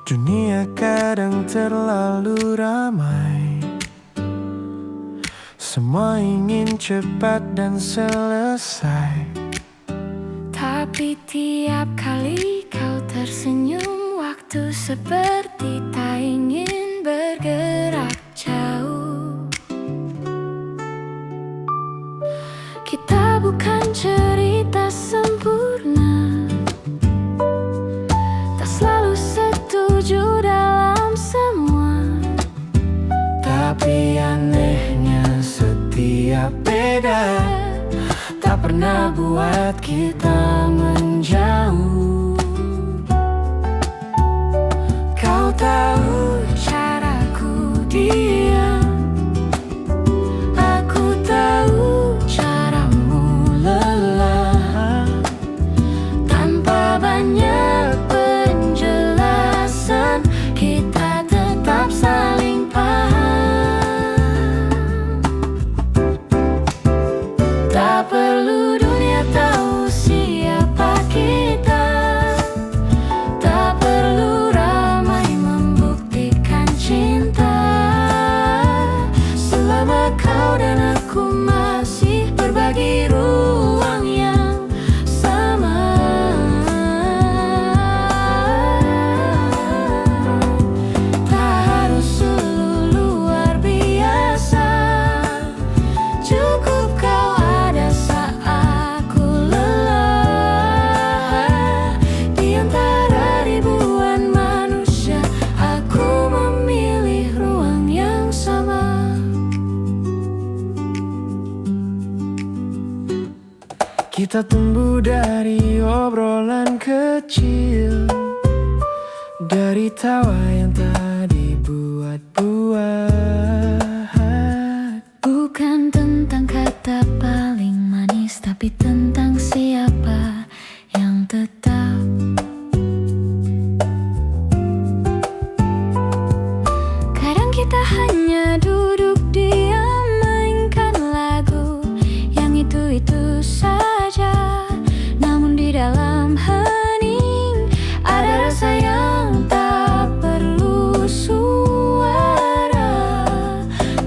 Dunia kadang terlalu ramai, semua ingin cepat dan selesai. Tapi tiap kali kau tersenyum, waktu seperti tak ingin bergerak jauh. Kita bukan cerita sempurna, tak selalu setuju dalam semua. Tapi anehnya setiap beda tak pernah buat kita menjauh. Kau tahu caraku diam, aku tahu caramu lelah. Tanpa banyak penjelasan, kita tetap saling paham. Tak perlu dunia tahu siapa kita, tak perlu ramai membuktikan cinta. Selama kau dan aku masih berbagi ruang yang sama, tak harus selalu luar biasa. Cukup kau ada saat aku lelah. Di antara ribuan manusia, aku memilih ruang yang sama. Kita tumbuh dari obrolan kecil, dari tawa yang tak dibuat-buat. Bukan tentang kata paling manis, tapi tentang siapa yang tetap. Kadang kita hanya duduk diam, mainkan lagu yang itu-itu saja. Namun di dalam hening ada rasa yang tak perlu suara.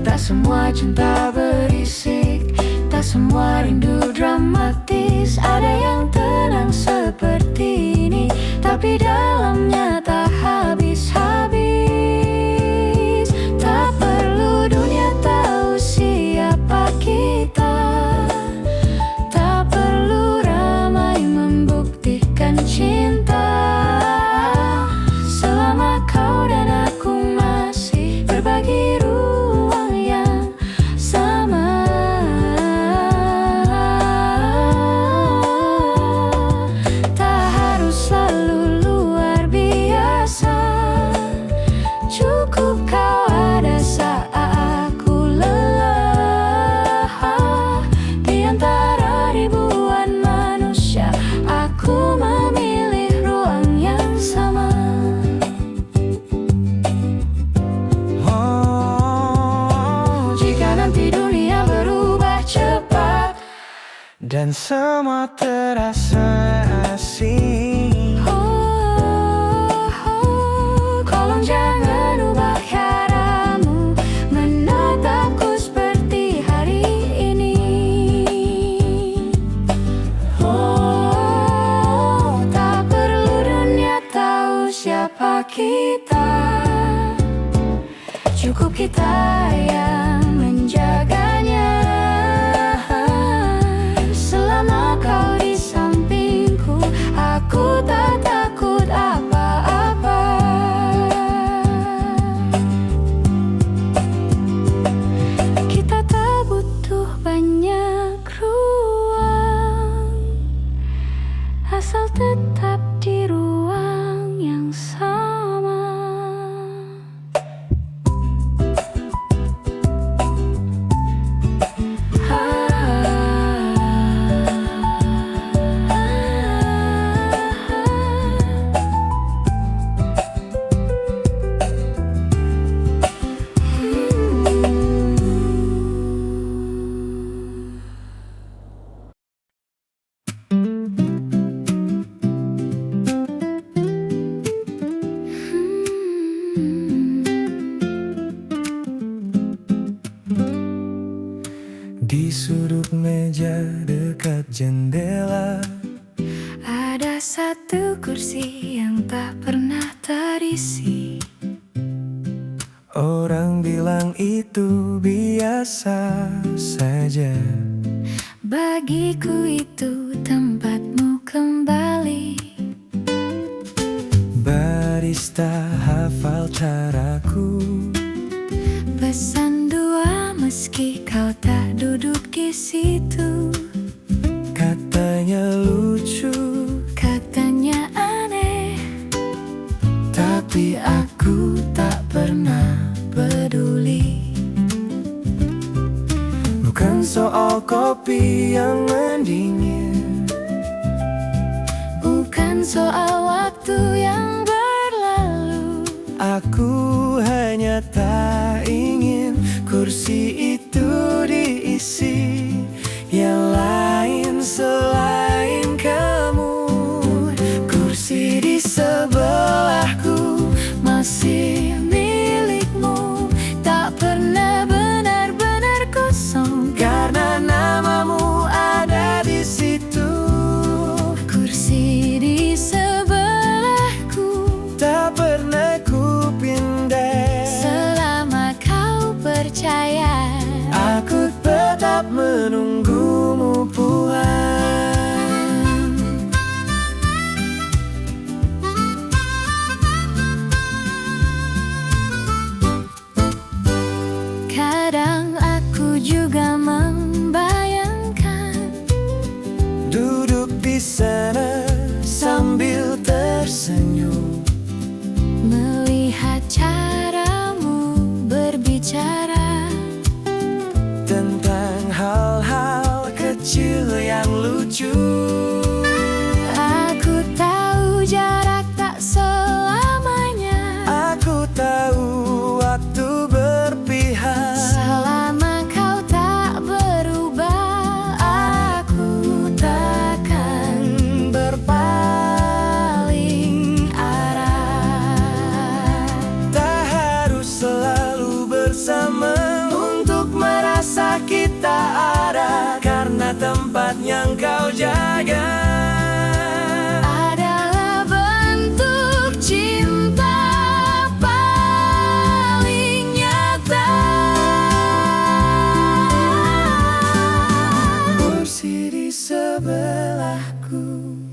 Tak semua cinta berisik, tak semua rindu dramatis. Ada yang tenang seperti ini, tapi dalamnya tak habis-habis. Tak perlu dunia tahu siapa kita, tak perlu ramai membuktikan cinta. Selama kau dan aku masih berbagi ruang yang sama, tak harus selalu luar biasa. Cukup kau ada saat aku lelah. Di antara ribuan manusia, aku memilih ruang yang sama. Jika nanti dunia berubah cepat Dan semua terasa asing, tolong jangan ubah caramu menatapku seperti hari ini. Tak perlu dunia tahu siapa kita, cukup kita yang menjaganya. Selama kau di sampingku, aku tak takut apa-apa. Kita tak butuh banyak ruang, asal tetap di ruang yang sama. Di sudut meja dekat jendela ada satu kursi yang tak pernah terisi. orang bilang itu biasa saja. Bagiku itu tempatmu kembali. Barista hafal caraku, Pesan dua meski kau tak duduk di situ. katanya lucu, Katanya aneh, tapi aku tak pernah peduli. Bukan soal kopi yang mendingin, bukan soal waktu yang berlalu. aku hanya tak ingin kursi itu diisi yang lain selain kamu. Kursi di sebelahku masih milikmu, Tak pernah benar-benar kosong karena namamu ada di situ. kursi di sebelahku. Tak pernah ku pindah, Selama kau percaya, aku tetap menunggumu pulang. kadang aku juga membayangkan Duduk di sana sambil tersenyum, melihat caramu berbicara. tentang hal-hal kecil yang lucu. Aku tahu jarak tak selamanya. Aku tahu waktu berpihak. Selama kau tak berubah, aku takkan berpaling arah. Tak harus selalu bersama untuk merasa kita ada, karena tempat yang kau jaga Adalah bentuk cinta paling nyata. kursi di sebelahku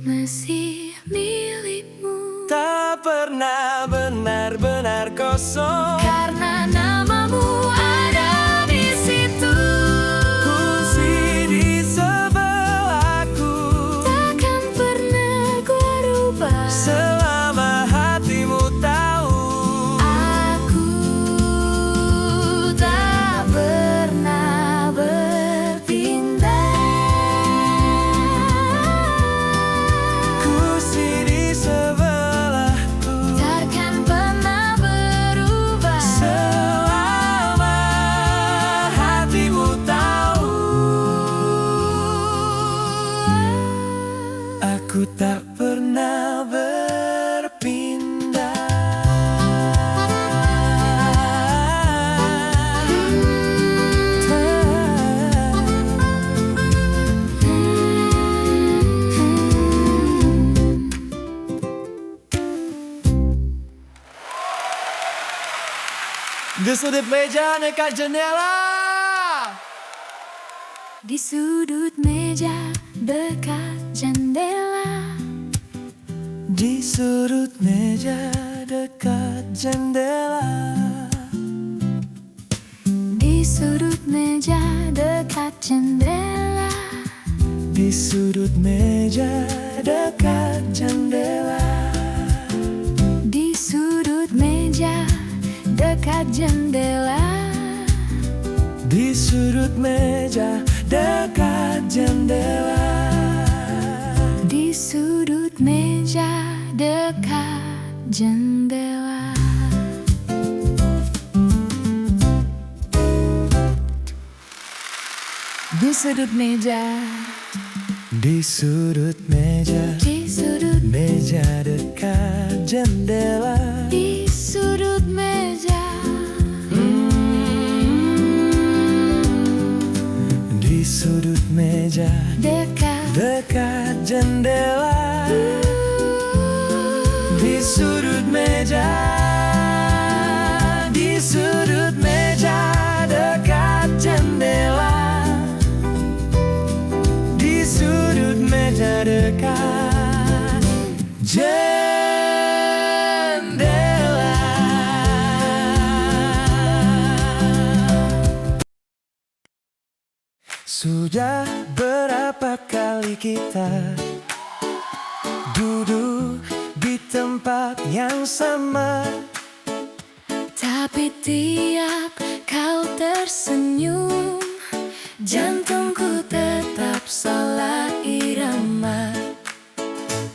Masih milikmu tak pernah benar-benar kosong karena namamu ada di situ. kursi di sebelahku Takkan pernah ku rubah. selama hatimu tahu. Aku tak pernah berpindah. Kursi di sebelahku Takkan pernah berubah. selama hatimu tahu. Aku tak pernah berpindah. Di sudut meja dekat jendela. Di sudut meja dekat jendela. Di sudut meja dekat jendela. Di sudut meja dekat jendela. Di sudut meja dekat jendela. Di sudut meja dekat jendela. Di sudut meja dekat jendela. Di sudut meja dekat jendela. Di sudut meja. Di sudut meja, Di sudut. meja dekat jendela. Di sudut meja. Di sudut meja, dekat jendela. Di sudut meja, di sudut meja, dekat jendela. Di sudut meja dekat jendela. Sudah berapa kali kita duduk di tempat yang sama, tapi tiap kau tersenyum, jantungku tetap salah irama.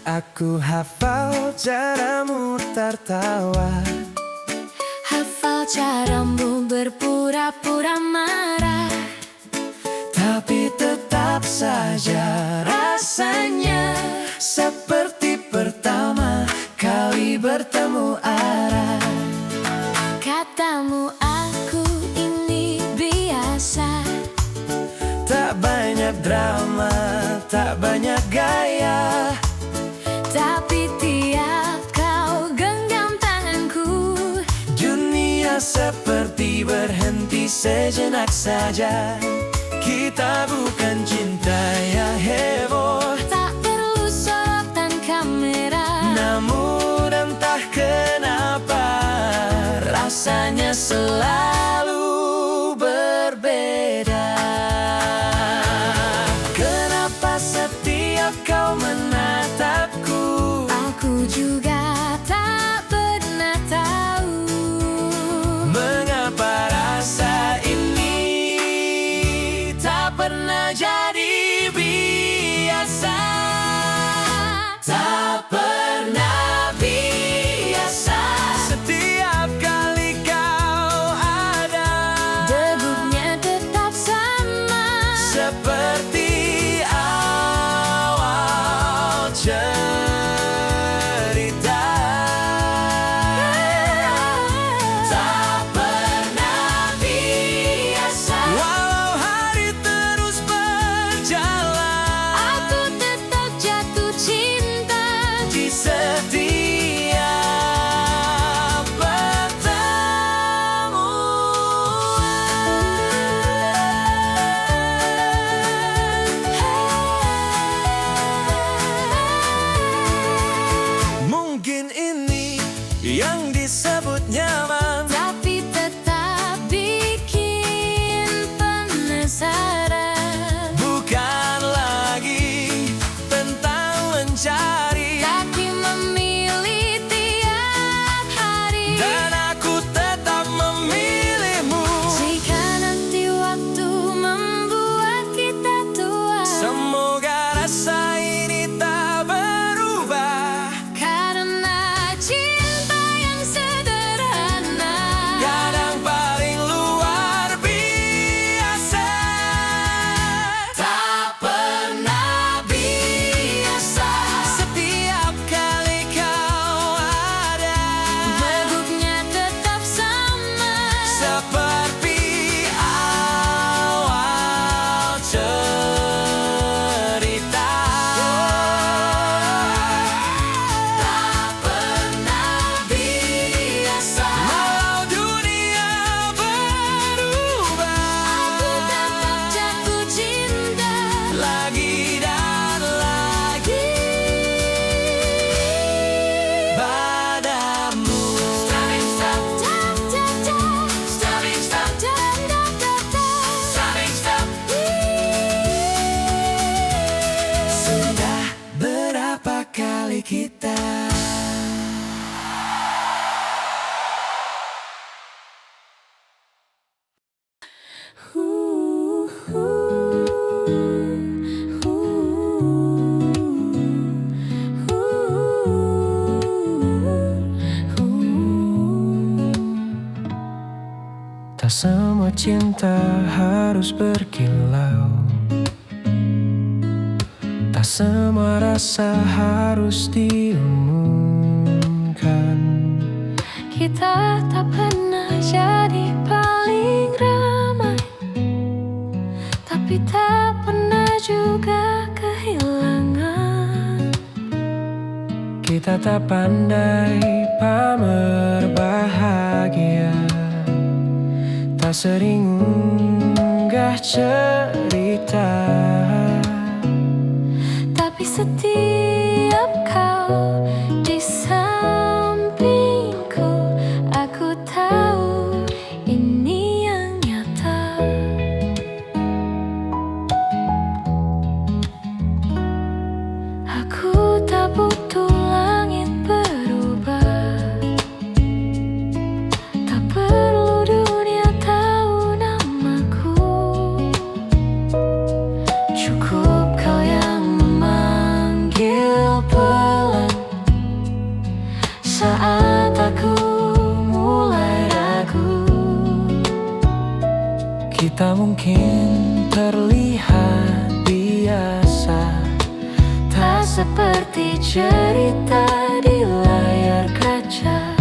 Aku hafal caramu tertawa, Hafal caramu berpura-pura marah, tapi tetap saja rasanya seperti pertama kali bertemu arah. katamu aku ini biasa, Tak banyak drama, tak banyak gaya, tapi tiap kau genggam tanganku, dunia seperti berhenti sejenak saja. Kita bukan cinta yang heboh, tak perlu sorot dan kamera, namun entah kenapa rasanya selalu berbeda. Kenapa setiap kau menatapku, aku juga tak pernah tahu. mengapa rasa ini tak pernah jadi biasa. Tak pernah biasa. Setiap kali kau ada, Degupnya tetap sama, seperti awal cerita. Tak pernah biasa. Walau hari terus berjalan, aku tetap jatuh cinta. di setiap pertemuan. Mungkin ini yang disebut nyaman, Tapi tetap bikin penasaran, bukan lagi tentang mencari. tapi memilih tiap hari. Dan aku tetap memilihmu. Jika nanti waktu membuat kita tua, Semoga rasa ini tak berubah. karena cinta yang sederhana Kadang paling luar biasa. Tak pernah biasa. Setiap kali kau ada, degupnya tetap sama, seperti awal cerita. Tak pernah biasa. Walau dunia berubah, aku tetap jatuh cinta. lagi dan lagi padamu. Sudah berapa kali kita tak semua cinta harus berkilau, tak semua rasa harus diumumkan. Kita tak pernah jadi paling ramai, tapi tak Kita tak pandai pamer bahagia, tak sering unggah cerita, tapi setiap kau di sampingku, aku tahu ini yang nyata. Aku tak butuh langit berubah, tak perlu dunia tahu namaku. Cukup kau yang memanggil pelan saat aku mulai ragu. Kita mungkin terlihat biasa, Tak seperti cerita di layar kaca,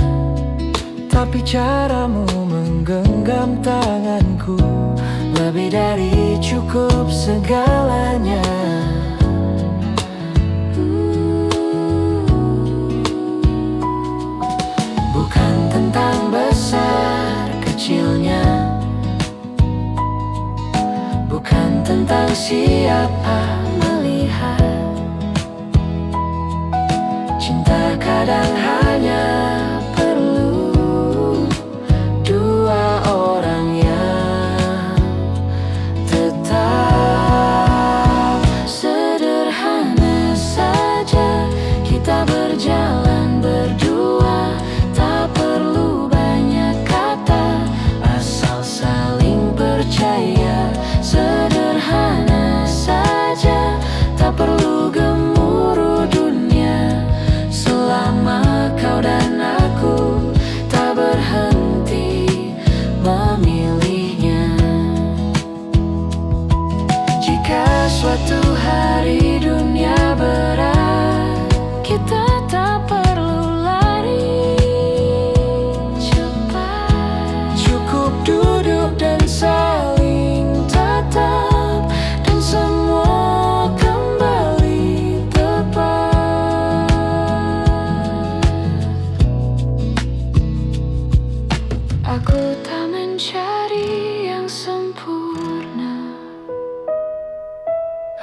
tapi caramu menggenggam tanganku lebih dari cukup segalanya. Bukan tentang besar kecilnya, bukan tentang siapa melihat. Cinta kadang hanya perlu dua orang yang tetap. sederhana saja kita berjalan berdua, tak perlu banyak kata, Asal saling percaya. sederhana saja, tak perlu gemuruh dunia, selama kau dan aku tak berhenti memilihnya. Jika suatu hari dunia berat, Kita tak perlu lari cepat, cukup duduk dan saling tatap, dan semua kembali tepat. aku tak mencari yang sempurna.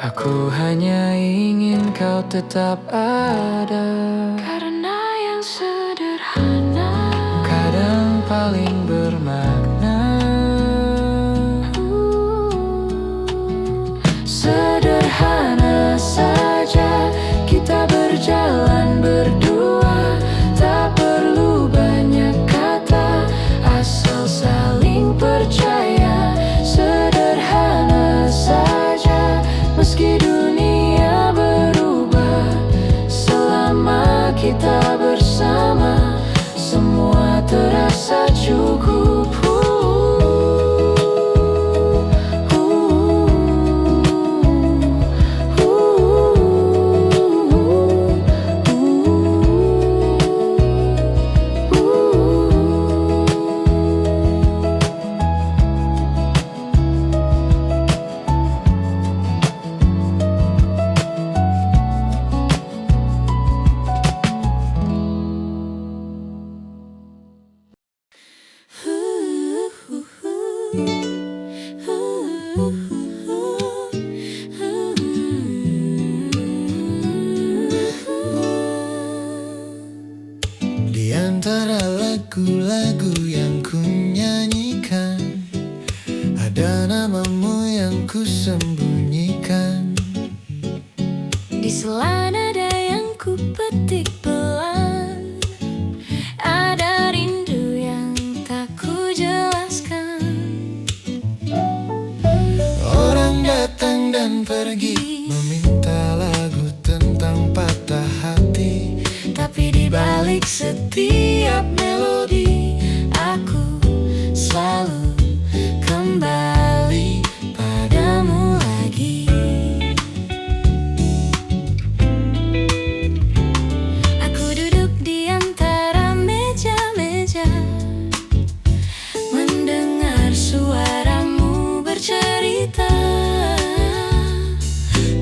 Aku hanya ingin kau tetap ada, Karena yang sederhana kadang paling bermakna. sederhana saja kita berjalan berdua, tak perlu banyak kata, asal saling percaya. Sederhana saja, meski dunia berubah, selama kita bersama, semua terasa cukup. Di antara lagu-lagu yang ku nyanyikan, ada namamu yang ku sembunyikan. Di sela nada yang ku petik pelan, ada rindu yang tak ku jelaskan. Orang datang dan pergi, meminta lagu tentang patah hati, Tapi di balik setiap melodi, aku selalu kembali padamu lagi. Aku duduk di antara meja-meja, mendengar suaramu bercerita.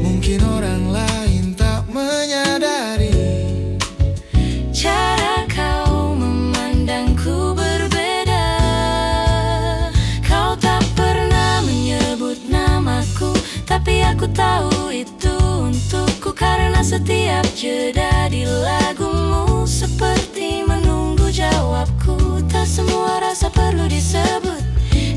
mungkin orang lain tak menyadari setiap jeda di lagumu, seperti menunggu jawabku. Tak semua rasa perlu disebut,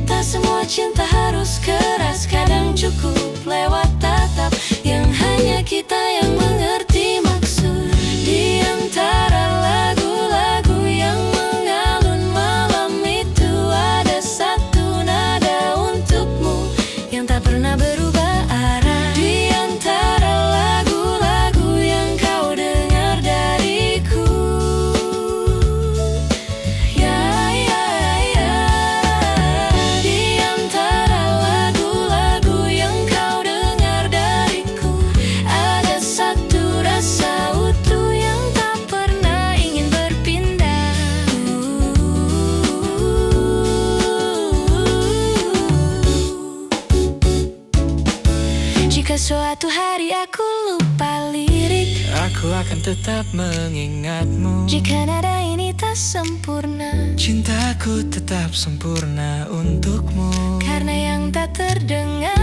tak semua cinta harus keras. Kadang cukup lewat tatap yang hanya kita yang mengerti maksud. Di antara lagu-lagu yang mengalun malam itu, ada satu nada untukmu yang tak pernah berubah arah. Di antara lagu-lagu yang kau dengar dariku, ya, ya, ya. Di antara lagu-lagu yang kau dengar dariku, ada satu rasa utuh yang tak pernah ingin berpindah. Jika suatu hari aku lupa lirik, Aku akan tetap mengingatmu. jika nada ini tak sempurna, Cintaku tetap sempurna untukmu. karena yang tak terdengar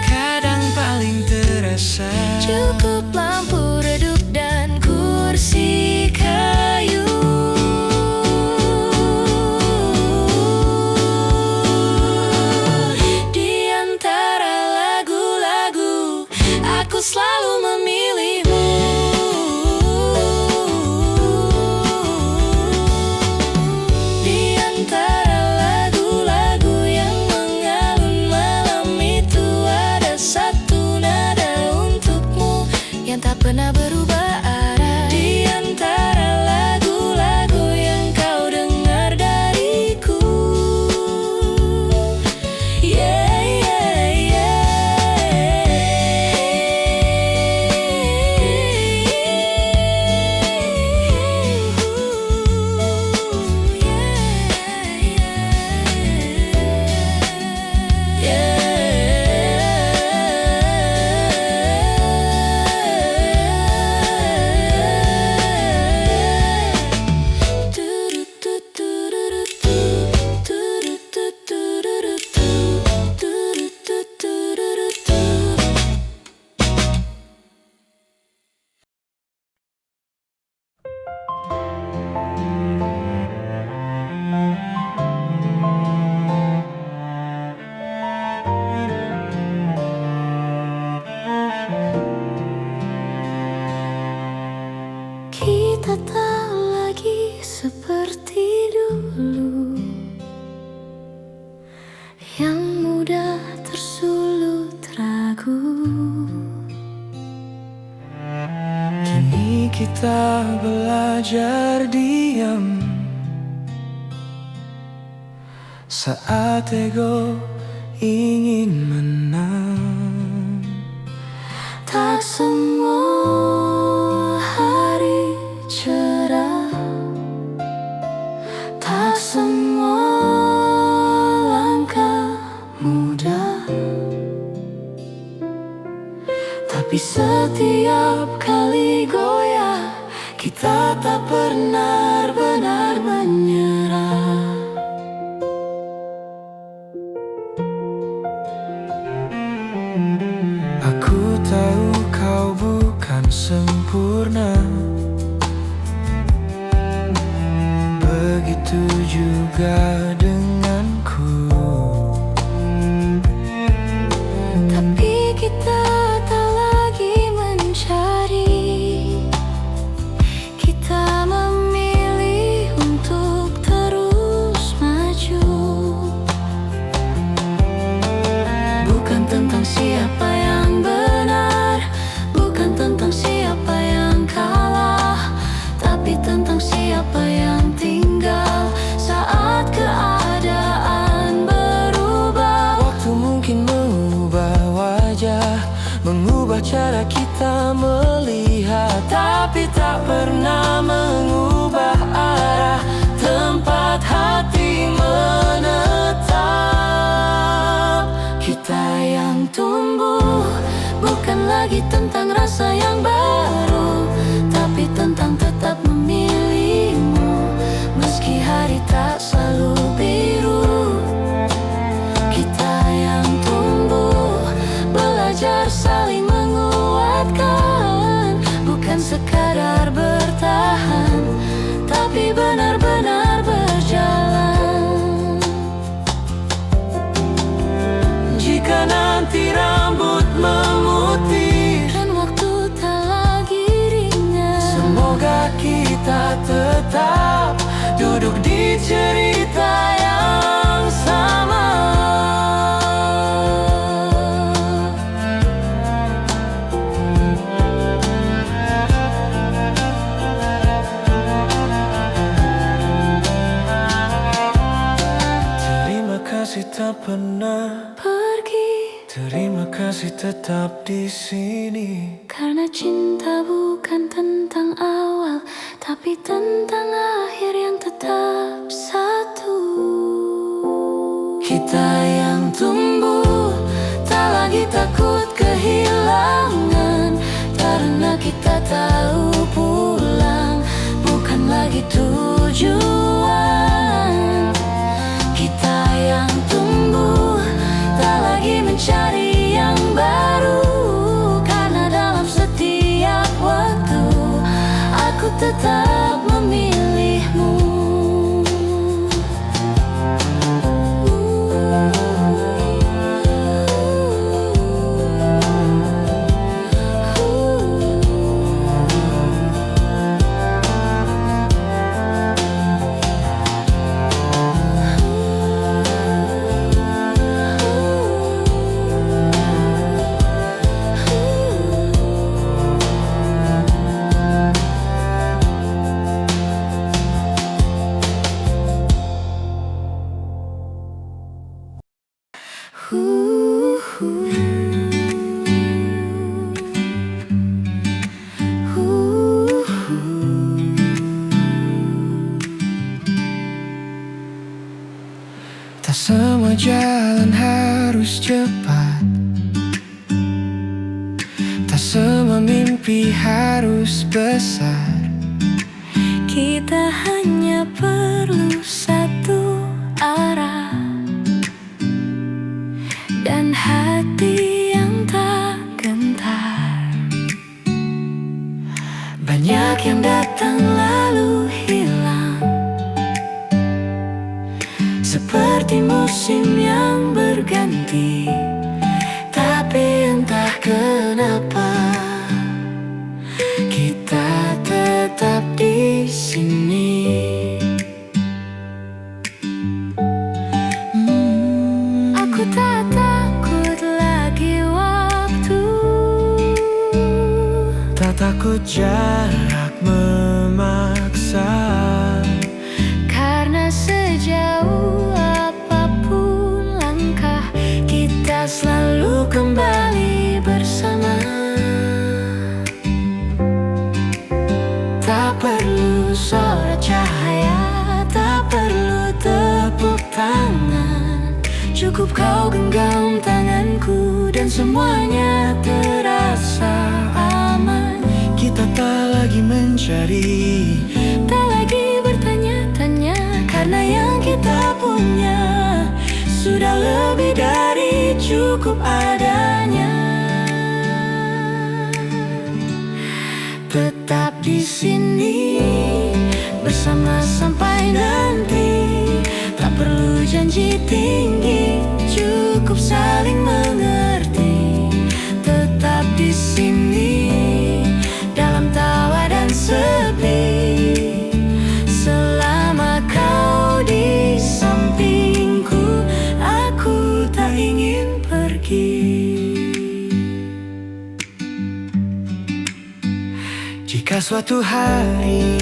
Kadang paling terasa. cukup lampu redup dan kursi kayu. Di antara lagu-lagu, aku selalu memilihmu. Di antara lagu-lagu yang mengalun malam itu, ada satu nada untukmu yang tak pernah berubah arah. Di antara lagu-lagu yang kau dengar dariku, yeah, yeah, kita tak lagi seperti dulu, yang mudah tersulut ragu. Kini kita belajar diam saat ego ingin menang. Tak semua hari cerah, tak semua langkah mudah, tapi setiap kali goyah, kita tak pernah benar menyerah. Aku tahu kau bukan sempurna, begitu juga denganku. Tapi kita tak lagi mencari, kita memilih untuk terus maju. Bukan tentang siapa yang benar, bukan tentang siapa yang kalah, tapi tentang siapa yang tinggal saat keadaan berubah. Waktu mungkin mengubah wajah, mengubah cara kita melihat, tapi tak pernah mengubah arah tempat hati menetap. Kita yang tumbuh bukan lagi tentang rasa yang baru, tapi tentang tetap memilihmu meski hari tak selalu biru. Kita yang tumbuh belajar saling menguatkan, bukan pernah pergi. Terima kasih tetap di sini. Karena cinta bukan tentang awal, tapi tentang akhir yang tetap satu. Kita yang tumbuh, tak lagi takut kehilangan. Karena kita tahu pulang bukan lagi tujuan. Kita yang tumbuh, tak lagi mencari yang baru. Karena dalam setiap waktu aku tetap memilihmu. Tak semua jalan harus cepat, tak semua mimpi harus besar. Kita hanya perlu satu arah dan hati yang tak gentar. Banyak yang datang lalu hilang, seperti musim yang berganti. tapi entah kenapa kita tetap di sini. Aku tak takut lagi waktu, Tak takut jarak memaksa. karena sejauh apapun langkah, kita selalu kembali bersama. Tak perlu sorot cahaya, tak perlu tepuk tangan. Cukup kau genggam tanganku dan semuanya terasa aman. Kita tak lagi mencari, Tak lagi bertanya-tanya, karena yang kita punya sudah lebih dari cukup adanya. tetap di sini bersama sampai nanti. Tak perlu janji tinggi, cukup saling mengerti. Tetap di sini Dalam tawa dan sepi, selama kau di sampingku, aku tak ingin pergi. Jika suatu hari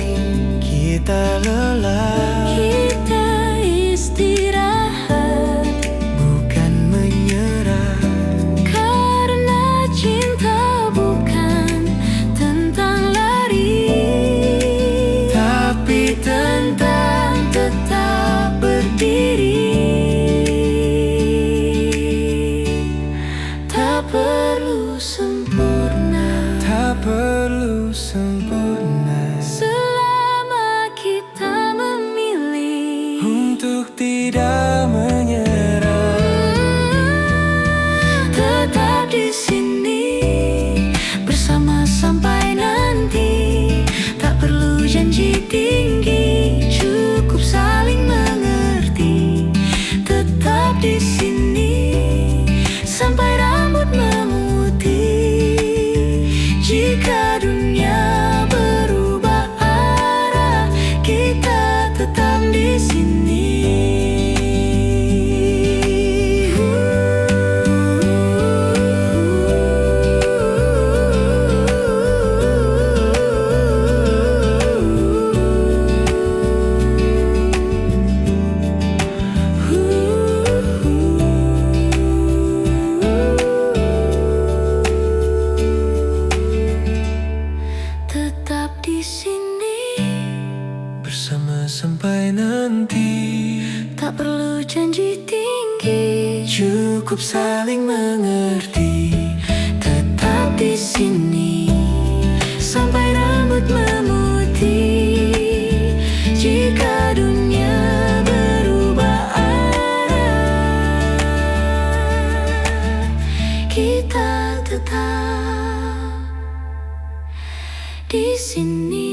kita lelah, kita istirahat. bukan menyerah. Karena cinta bukan tentang lari, Tapi tentang tetap berdiri. Tak perlu sempurna, tak perlu sempurna, selama kita memilih untuk tidak menyerah. tetap di sini bersama sampai nanti. Tak perlu janji tinggi, cukup saling mengerti. Tetap di sini sampai rambut memutih. Jika dunia berubah arah, kita tetap di sini. cukup saling mengerti. Tetap di sini sampai rambut memutih. Jika dunia berubah arah, kita tetap di sini.